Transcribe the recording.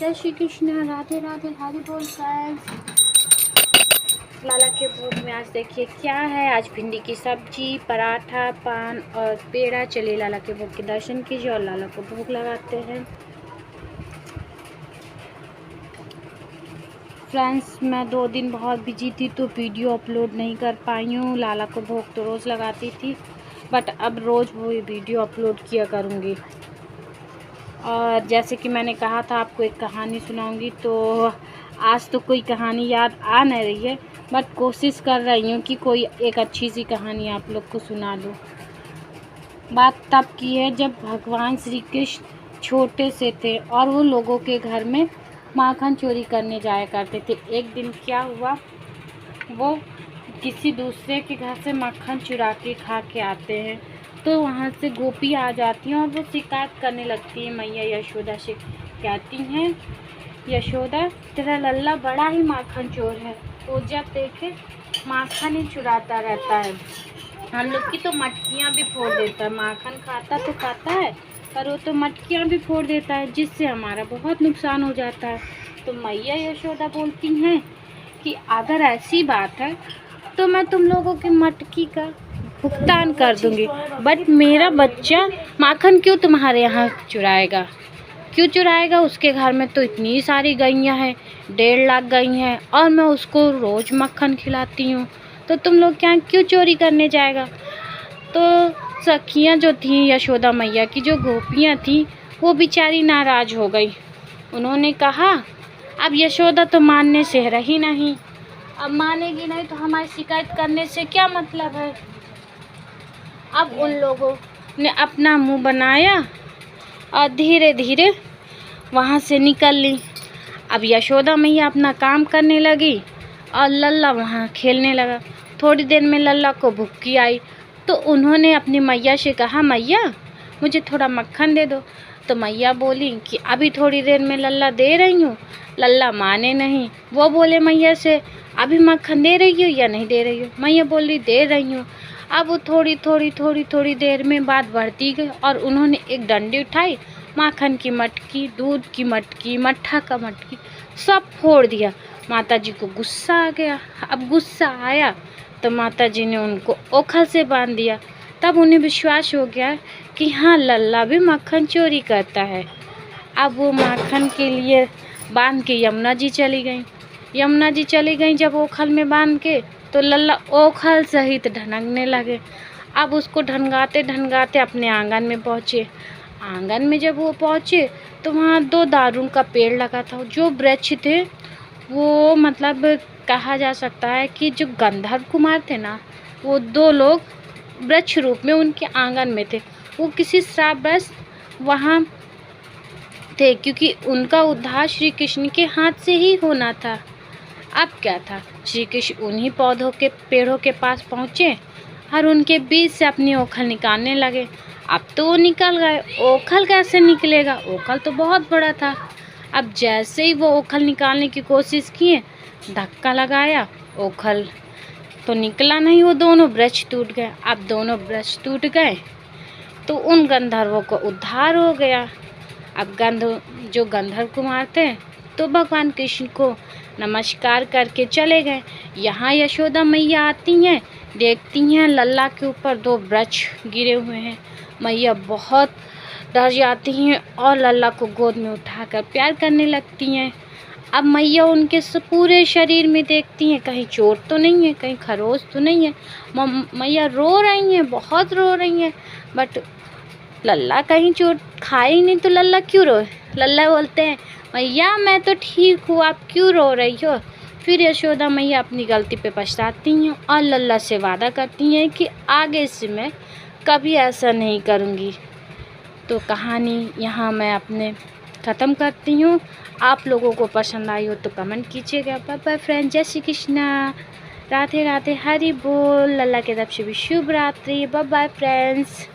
जय श्री कृष्ण, राधे राधे, हरि बोल फ्रेंड्स। लाला के भोग में आज देखिए क्या है। आज भिंडी की सब्जी, पराठा, पान और पेड़ा। चलिए लाला के भोग के दर्शन कीजिए और लाला को भोग लगाते हैं। फ्रेंड्स, मैं 2 दिन बहुत बिजी थी तो वीडियो अपलोड नहीं कर पाई हूँ। लाला को भोग तो रोज़ लगाती थी, बट अब रोज़ वो वीडियो अपलोड किया करूँगी। और जैसे कि मैंने कहा था आपको एक कहानी सुनाऊंगी, तो आज तो कोई कहानी याद आ नहीं रही है, बट कोशिश कर रही हूँ कि कोई एक अच्छी सी कहानी आप लोग को सुना दूँ। बात तब की है जब भगवान श्री कृष्ण छोटे से थे और वो लोगों के घर में माखन चोरी करने जाया करते थे। एक दिन क्या हुआ, वो किसी दूसरे के घर से मक्खन चुरा के खा के आते हैं, तो वहाँ से गोपी आ जाती हैं और वो शिकायत करने लगती है मैया यशोदा से। कहती हैं, यशोदा तेरा लल्ला बड़ा ही माखन चोर है, वो जब देखे माखन ही चुराता रहता है। हम लोग की तो मटकियाँ भी फोड़ देता है। माखन खाता तो खाता है, पर वो तो मटकियाँ भी फोड़ देता है, जिससे हमारा बहुत नुकसान हो जाता है। तो मैया यशोदा बोलती हैं कि अगर ऐसी बात है तो मैं तुम लोगों की मटकी का भुगतान कर दूंगी, बट मेरा बच्चा माखन क्यों तुम्हारे यहाँ चुराएगा? क्यों चुराएगा? उसके घर में तो इतनी सारी गैयाँ हैं, 1.5 लाख गई हैं, और मैं उसको रोज़ मक्खन खिलाती हूँ, तो तुम लोग क्या क्यों चोरी करने जाएगा? तो सखियाँ जो थीं, यशोदा मैया की जो गोपियाँ थीं, वो बेचारी नाराज़ हो गई। उन्होंने कहा, अब यशोदा तो मानने से रही नहीं, अब मानेगी नहीं तो हमारी शिकायत करने से क्या मतलब है। अब उन लोगों ने अपना मुंह बनाया और धीरे धीरे वहाँ से निकल ली। अब यशोदा मैया अपना काम करने लगी और लल्ला वहाँ खेलने लगा। थोड़ी देर में लल्ला को भुक्की आई, तो उन्होंने अपनी मैया से कहा, मैया मुझे थोड़ा मक्खन दे दो। तो मैया बोली कि अभी थोड़ी देर में लल्ला दे रही हूँ। लल्ला माने नहीं, वो बोले मैया से, अभी मक्खन दे रही हो या नहीं दे रही हो? मैया बोली दे रही हूँ। अब वो थोड़ी देर में बात बढ़ती गई और उन्होंने एक डंडी उठाई, माखन की मटकी, दूध की मटकी, मट्ठा का मटकी सब फोड़ दिया। माता जी को गुस्सा आ गया। अब गुस्सा आया तो माता जी ने उनको ओखल से बांध दिया। तब उन्हें विश्वास हो गया कि हाँ, लल्ला भी मक्खन चोरी करता है। अब वो माखन के लिए बांध के यमुना जी चली गई। यमुना जी चली गई जब ओखल में बांध के, तो लल्ला ओखल सहित ढनकने लगे। अब उसको ढनगाते ढनगाते अपने आंगन में पहुँचे। आंगन में जब वो पहुँचे तो वहाँ 2 दारुन का पेड़ लगा था। जो वृक्ष थे वो मतलब कहा जा सकता है कि जो गंधर्व कुमार थे ना, वो 2 लोग वृक्ष रूप में उनके आंगन में थे। वो किसी श्रापग्रस्त वहाँ थे, क्योंकि उनका उद्धार श्री कृष्ण के हाथ से ही होना था। अब क्या था, श्री कृष्ण उन्हीं पौधों के पेड़ों के पास पहुँचे और उनके बीच से अपनी ओखल निकालने लगे। अब तो वो निकल गए, ओखल कैसे निकलेगा? ओखल तो बहुत बड़ा था। अब जैसे ही वो ओखल निकालने की कोशिश किए, धक्का लगाया, ओखल तो निकला नहीं, वो दोनों वृक्ष टूट गए। अब दोनों वृक्ष टूट गए तो उन गंधर्वों को उद्धार हो गया। अब जो गंधर्व कुमार थे तो भगवान कृष्ण को नमस्कार करके चले गए। यहाँ यशोदा मैया आती हैं, देखती हैं लल्ला के ऊपर 2 वृक्ष गिरे हुए हैं। मैया बहुत डर जाती हैं और लल्ला को गोद में उठाकर प्यार करने लगती हैं। अब मैया उनके पूरे शरीर में देखती हैं, कहीं चोट तो नहीं है, कहीं खरोच तो नहीं है। मैया रो रही हैं, बहुत रो रही हैं, बट लल्ला कहीं चोट खाए ही नहीं, तो लल्ला क्यों रोए? लल्ला बोलते हैं, मैया मैं तो ठीक हूँ, आप क्यों रो रही हो? फिर यशोदा मैया अपनी गलती पे पछताती हैं और लल्ला से वादा करती हैं कि आगे से मैं कभी ऐसा नहीं करूँगी। तो कहानी यहाँ मैं अपने ख़त्म करती हूँ। आप लोगों को पसंद आई हो तो कमेंट कीजिएगा। बाय बाय फ्रेंड, जय श्री कृष्णा, राधे राधे, हरि बोल। लल्ला के तरफ से भी शुभ रात्रि। Bye bye friends.